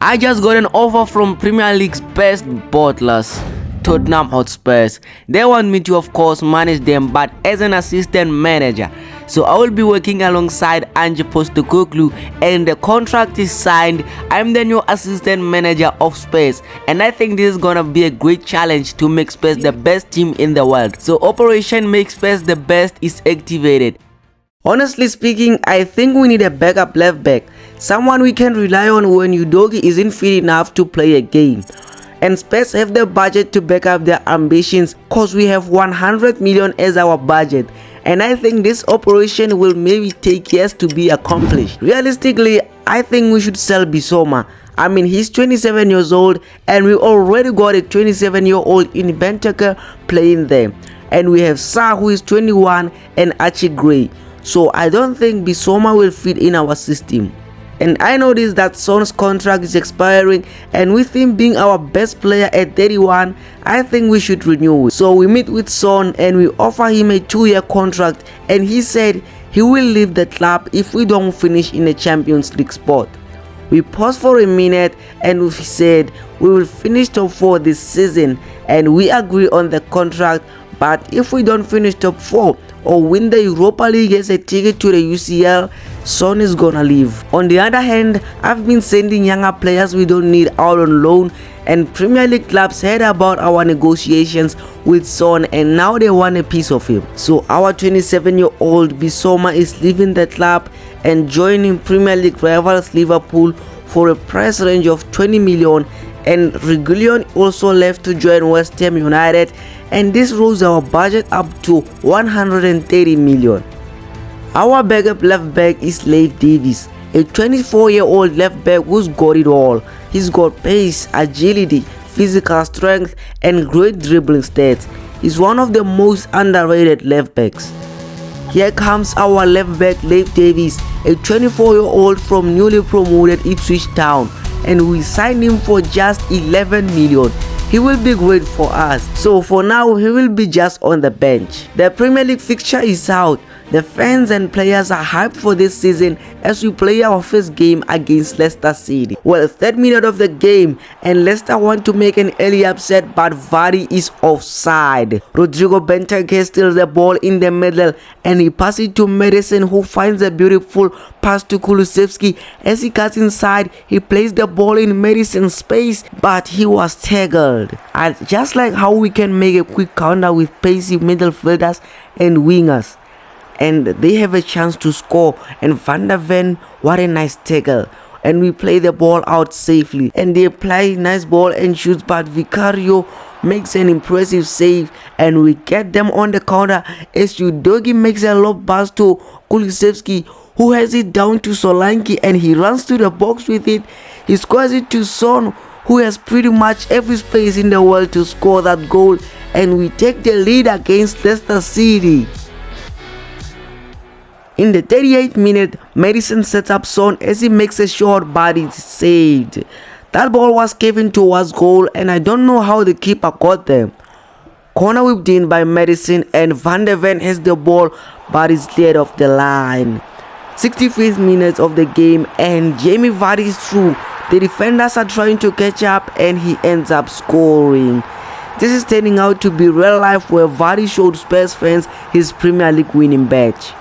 I just got an offer from Premier League's best bottlers, Tottenham Hotspurs. They want me to, of course, manage them, but as an assistant manager. So I will be working alongside Ange Postecoglou, and the contract is signed. I'm the new assistant manager of Spurs, and I think this is gonna be a great challenge to make Spurs the best team in the world. So Operation Make Spurs the Best is activated. Honestly speaking, I think we need a backup left back, someone we can rely on when Udogie isn't fit enough to play a game. And Spurs have the budget to back up their ambitions, cause we have 100 million as our budget, and I think this operation will maybe take years to be accomplished. Realistically, I think we should sell Bissouma. I mean, he's 27 years old and we already got a 27-year-old in Benteke playing there, and we have Sa, who is 21, and Archie Gray. So I don't think Bissouma will fit in our system. And I noticed that Son's contract is expiring, and with him being our best player at 31, I think we should renew it. So we meet with Son and we offer him a 2-year contract, and he said he will leave the club if we don't finish in a Champions League spot. We paused for a minute and we said we will finish top 4 this season, and we agree on the contract, but if we don't finish top 4 or win the Europa League as a ticket to the UCL, Son is gonna leave. On the other hand, I've been sending younger players we don't need out on loan, and Premier League clubs heard about our negotiations with Son and now they want a piece of him. So our 27-year-old Bissouma is leaving the club and joining Premier League rivals Liverpool for a price range of 20 million, and Reguilon also left to join West Ham United, and this rose our budget up to 130 million. Our backup left back is Leif Davies, a 24-year-old left back who's got it all. He's got pace, agility, physical strength, and great dribbling stats. He's one of the most underrated left backs. Here comes our left back Leif Davies, a 24-year-old from newly promoted Ipswich Town, and we signed him for just 11 million. He will be great for us. So for now, he will be just on the bench. The Premier League fixture is out. The fans and players are hyped for this season as we play our first game against Leicester City. Well, 3rd minute of the game, and Leicester want to make an early upset, but Vardy is offside. Rodrigo Benteke steals the ball in the middle and he passes it to Madison, who finds a beautiful pass to Kulusevski. As he cuts inside, he plays the ball in Madison's space, but he was tackled. And just like how we can make a quick counter with pacey midfielders and wingers, and they have a chance to score, and Van der Ven, what a nice tackle, and we play the ball out safely, and they apply nice ball and shoots, but Vicario makes an impressive save and we get them on the counter as Udogie makes a lob pass to Kulusevski, who has it down to Solanke and he runs to the box with it. He scores it to Son, who has pretty much every space in the world to score that goal, and we take the lead against Leicester City. In the 38th minute, Madison sets up Son as he makes a shot, but it's saved. That ball was given towards goal, and I don't know how the keeper got there. Corner whipped in by Madison, and Van der Ven has the ball, but it's cleared off the line. 65th minute of the game, and Jamie Vardy is through. The defenders are trying to catch up, and he ends up scoring. This is turning out to be real life, where Vardy showed Spurs fans his Premier League winning badge.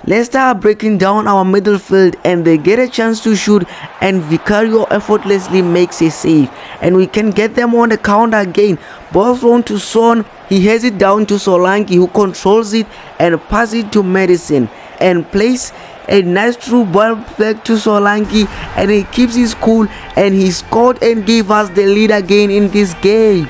Leicester are breaking down our midfield and they get a chance to shoot, and Vicario effortlessly makes a save, and we can get them on the counter again. Ball thrown to Son, he has it down to Solanke, who controls it and passes it to Madison and plays a nice through ball back to Solanke, and he keeps his cool and he scored and gave us the lead again in this game.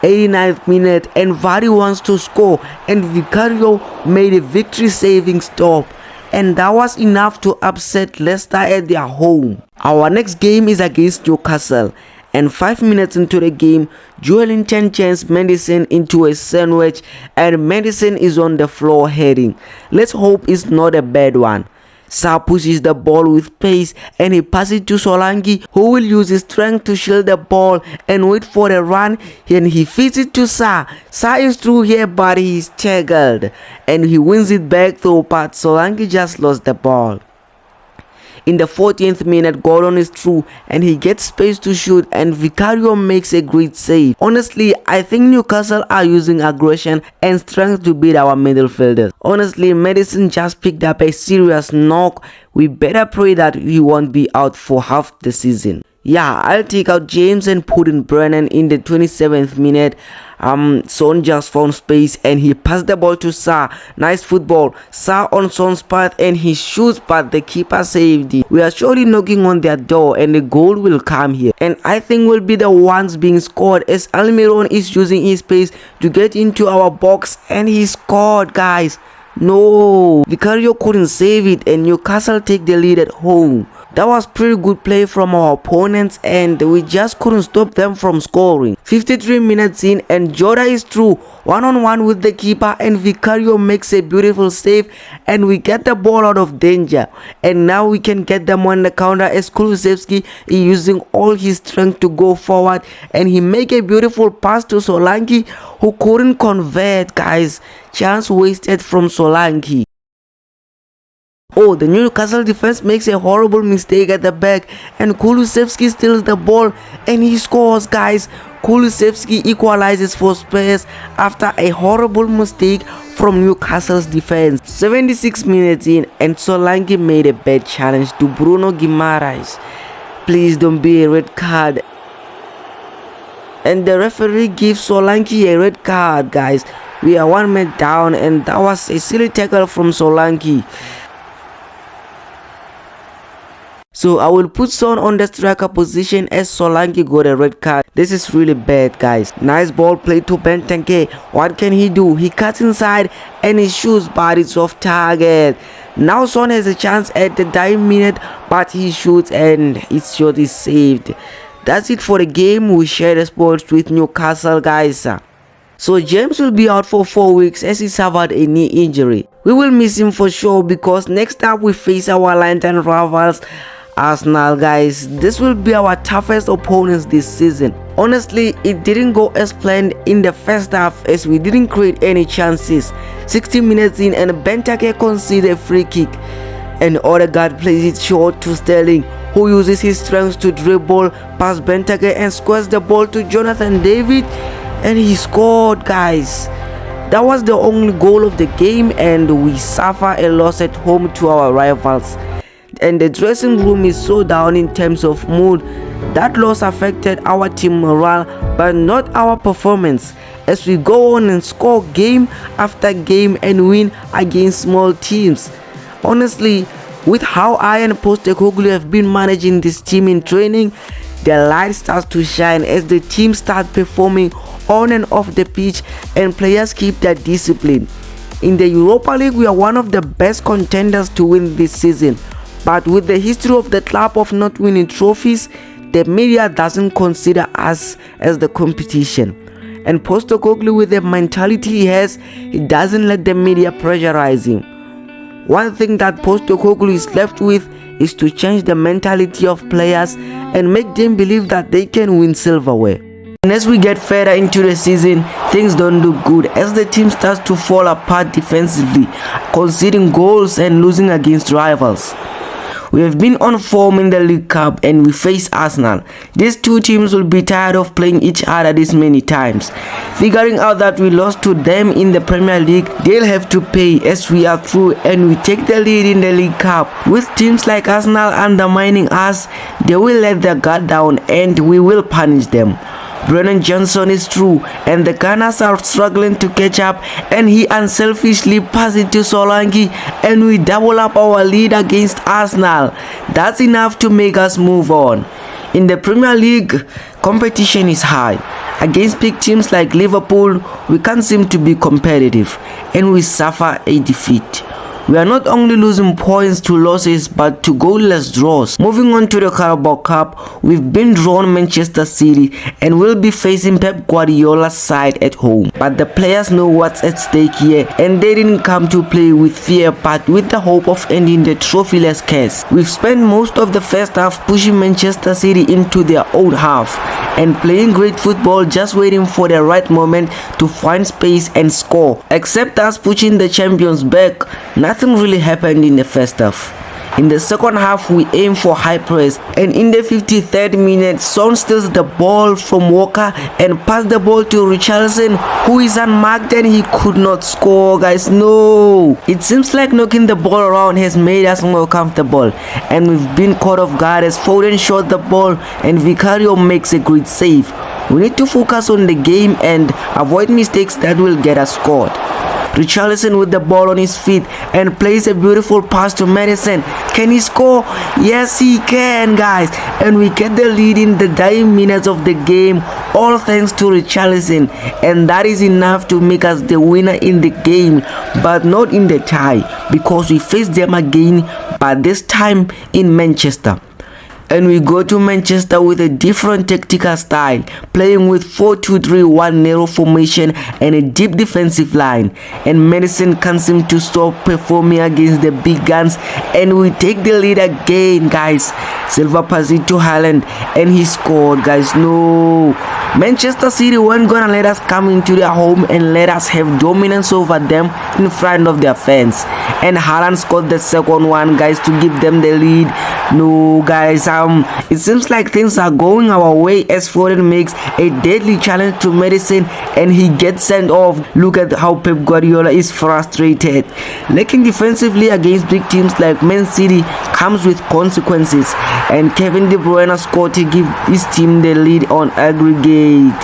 89th minute, and Vardy wants to score, and Vicario made a victory saving stop, and that was enough to upset Leicester at their home. Our next game is against Newcastle, and 5 minutes into the game, Joelinton turns Madison into a sandwich and Madison is on the floor heading. Let's hope it's not a bad one. Sa pushes the ball with pace and he passes it to Solanke, who will use his strength to shield the ball and wait for a run, and he feeds it to Sa. Sa is through here, but he is tackled and he wins it back though, but Solanke just lost the ball. In the 14th minute, Gordon is through and he gets space to shoot and Vicario makes a great save. Honestly, I think Newcastle are using aggression and strength to beat our midfielders. Honestly, Madison just picked up a serious knock. We better pray that he won't be out for half the season. Yeah, I'll take out James and put in Brennan in the 27th minute. Son just found space and he passed the ball to Sa. Nice football. Sa on Son's path and he shoots, but the keeper saved it. We are surely knocking on their door and the goal will come here. And I think we'll be the ones being scored as Almiron is using his pace to get into our box and he scored, guys. No, Vicario couldn't save it and Newcastle take the lead at home. That was pretty good play from our opponents and we just couldn't stop them from scoring. 53 minutes in and Joda is through one-on-one with the keeper and Vicario makes a beautiful save and we get the ball out of danger. And now we can get them on the counter as Kulusevski is using all his strength to go forward and he make a beautiful pass to Solanke who couldn't convert, guys. Chance wasted from Solanke. Oh, the Newcastle defense makes a horrible mistake at the back and Kulusevski steals the ball and he scores, guys. Kulusevski equalizes for Spurs after a horrible mistake from Newcastle's defense. 76 minutes in and Solanke made a bad challenge to Bruno Guimaraes. Please don't be a red card. And the referee gives Solanke a red card, guys. We are 1 man down and that was a silly tackle from Solanke. So I will put Son on the striker position as Solanke got a red card. This is really bad, guys. Nice ball played to Benteke. What can he do? He cuts inside and he shoots, but it's off target. Now Son has a chance at the dying minute, but he shoots and his shot is saved. That's it for the game. We share the sports with Newcastle, guys. So James will be out for 4 weeks as he suffered a knee injury. We will miss him for sure because next up we face our London rivals Arsenal, guys. This will be our toughest opponents this season. Honestly, it didn't go as planned in the first half as we didn't create any chances. 60 minutes in and Benteke conceded a free kick and Odegaard plays it short to Sterling, who uses his strength to dribble past Benteke and scores the ball to Jonathan David and he scored, guys. That was the only goal of the game and we suffer a loss at home to our rivals. And the dressing room is so down in terms of mood. That loss affected our team morale but not our performance as we go on and score game after game and win against small teams. Honestly, with how I and Postecoglou have been managing this team in training, the light starts to shine as the team start performing on and off the pitch and players keep their discipline. In the Europa League, we are one of the best contenders to win this season. But with the history of the club of not winning trophies, the media doesn't consider us as the competition. And Postecoglou, with the mentality he has, he doesn't let the media pressurize him. One thing that Postecoglou is left with is to change the mentality of players and make them believe that they can win silverware. And as we get further into the season, things don't look good as the team starts to fall apart defensively, conceding goals and losing against rivals. We have been on form in the League Cup and we face Arsenal. These two teams will be tired of playing each other this many times. Figuring out that we lost to them in the Premier League, they'll have to pay as we are through and we take the lead in the League Cup. With teams like Arsenal undermining us, they will let their guard down and we will punish them. Brennan Johnson is through and the Gunners are struggling to catch up and he unselfishly passes it to Solanke and we double up our lead against Arsenal. That's enough to make us move on. In the Premier League, competition is high. Against big teams like Liverpool, we can't seem to be competitive and we suffer a defeat. We are not only losing points to losses but to goalless draws. Moving on to the Carabao Cup, we've been drawn Manchester City and will be facing Pep Guardiola's side at home. But the players know what's at stake here and they didn't come to play with fear but with the hope of ending the trophyless curse. We've spent most of the first half pushing Manchester City into their own half and playing great football, just waiting for the right moment to find space and score. Except us pushing the champions back, nothing really happened in the first half. In the second half, we aim for high press, and in the 53rd minute, Son steals the ball from Walker and pass the ball to Richarlison, who is unmarked, and he could not score, guys. No, it seems like knocking the ball around has made us more comfortable, and we've been caught off guard as Foden shot the ball and Vicario makes a great save. We need to focus on the game and avoid mistakes that will get us scored. Richarlison with the ball on his feet and plays a beautiful pass to Madison. Can he score? Yes, he can, guys. And we get the lead in the dying minutes of the game, all thanks to Richarlison. And that is enough to make us the winner in the game, but not in the tie, because we face them again, but this time in Manchester. And we go to Manchester with a different tactical style, playing with 4-2-3-1 narrow formation and a deep defensive line. And Madison can't seem to stop performing against the big guns, and we take the lead again, guys. Silva passed it to Haaland and he scored, guys. No, Manchester City weren't gonna let us come into their home and let us have dominance over them in front of their fans. And Haaland scored the second one, guys, to give them the lead. No, guys, it seems like things are going our way as Foden makes a deadly challenge to Madison and he gets sent off. Look at how Pep Guardiola is frustrated. Lacking defensively against big teams like Man City comes with consequences, and Kevin De Bruyne scored to give his team the lead on aggregate.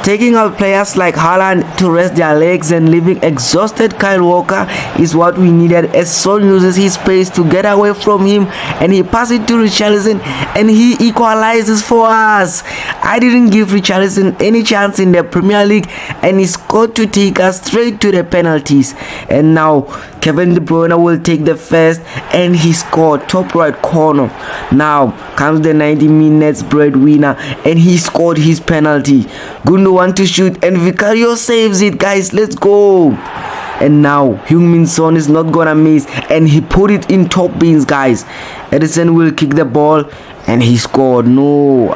Taking out players like Haaland to rest their legs and leaving exhausted Kyle Walker is what we needed, as Son uses his pace to get away from him and he passes it to Richarlison and he equalizes for us. I didn't give Richarlison any chance in the Premier League and he scored to take us straight to the penalties. And now Kevin De Bruyne will take the first and he scored top right corner. Now comes the 90 minutes breadwinner and he scored his penalty. Gundogan to shoot and Vicario saves it, guys. Let's go. And now Heung-min Son is not gonna miss and he put it in top bins, guys. Edison will kick the ball and he scored. No,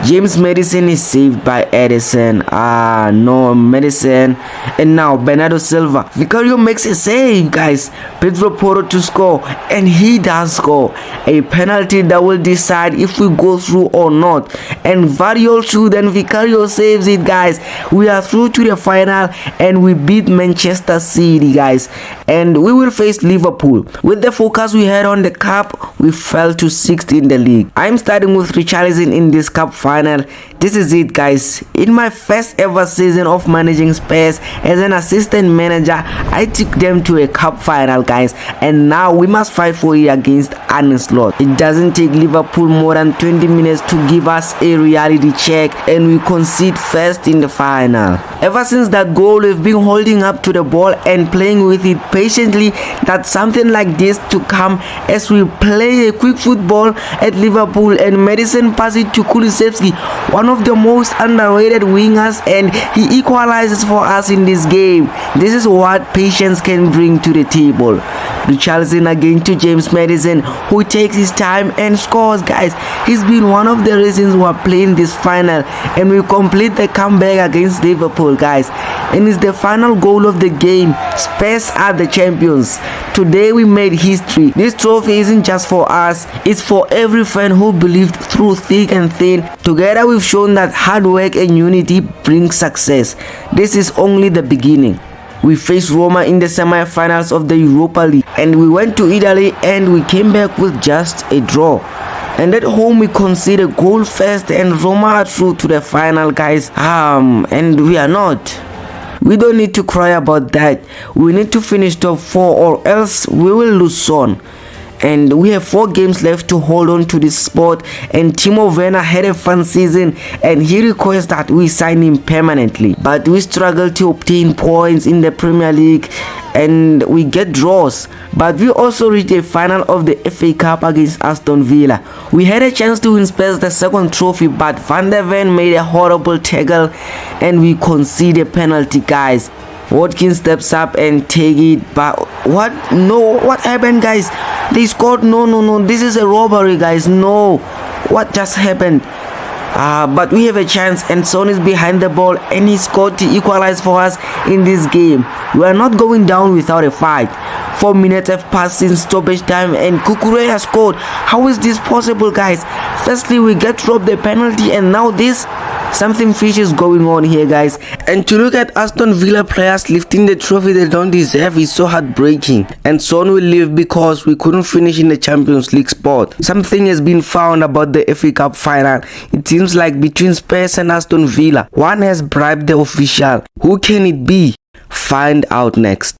James Madison is saved by Edison. No, Madison. And now Bernardo Silva. Vicario makes a save, guys. Pedro Porro to score, and he does score. A penalty that will decide if we go through or not. And Variol shoot and Vicario saves it, guys. We are through to the final and we beat Manchester City, guys. And we will face Liverpool. With the focus we had on the cup, we fell to 6th in the league. I'm starting with Richarlison in this cup final. This is it, guys. In my first ever season of managing Spurs as an assistant manager, I took them to a cup final, guys, and now we must fight for it against Arne Slot. It doesn't take Liverpool more than 20 minutes to give us a reality check and we concede first in the final. Ever since that goal, we've been holding up to the ball and playing with it patiently, that something like this to come as we play a quick football at Liverpool and Madison passes it to Kulusevski, one of the most underrated wingers, and he equalizes for us in this game. This is what patience can bring to the table. Richarlison again to James Madison, who takes his time and scores, guys. He's been one of the reasons we are playing this final and we complete the comeback against Liverpool, guys. And it's the final goal of the game. Spurs are the champions. Today we made history. This trophy isn't just for us, it's for every fan who believed through thick and thin. Together we've shown that hard work and unity brings success. This is only the beginning. We faced Roma in the semi-finals of the Europa League and we went to Italy and we came back with just a draw. And at home we conceded a goal first and Roma are through to the final, guys. And we are not. We don't need to cry about that. We need to finish top 4 or else we will lose Son. And we have 4 games left to hold on to this spot, and Timo Werner had a fun season and he requests that we sign him permanently, but we struggle to obtain points in the Premier League and we get draws. But we also reached a final of the FA Cup against Aston Villa. We had a chance to win Spurs the second trophy, but Van der Ven made a horrible tackle and we conceded a penalty, guys. Watkins steps up and take it back. What? No, what happened, guys? They scored. No, this is a robbery, guys. No, what just happened? But we have a chance, and Son is behind the ball, and he scored to equalize for us in this game. We are not going down without a fight. 4 minutes have passed since stoppage time, and Kukure has scored. How is this possible, guys? Firstly, we get robbed the penalty, and now this. Something fishy is going on here, guys. And to look at Aston Villa players lifting the trophy they don't deserve is so heartbreaking. And Son will leave because we couldn't finish in the Champions League spot. Something has been found about the FA Cup final. It seems like between Spurs and Aston Villa, one has bribed the official. Who can it be? Find out next.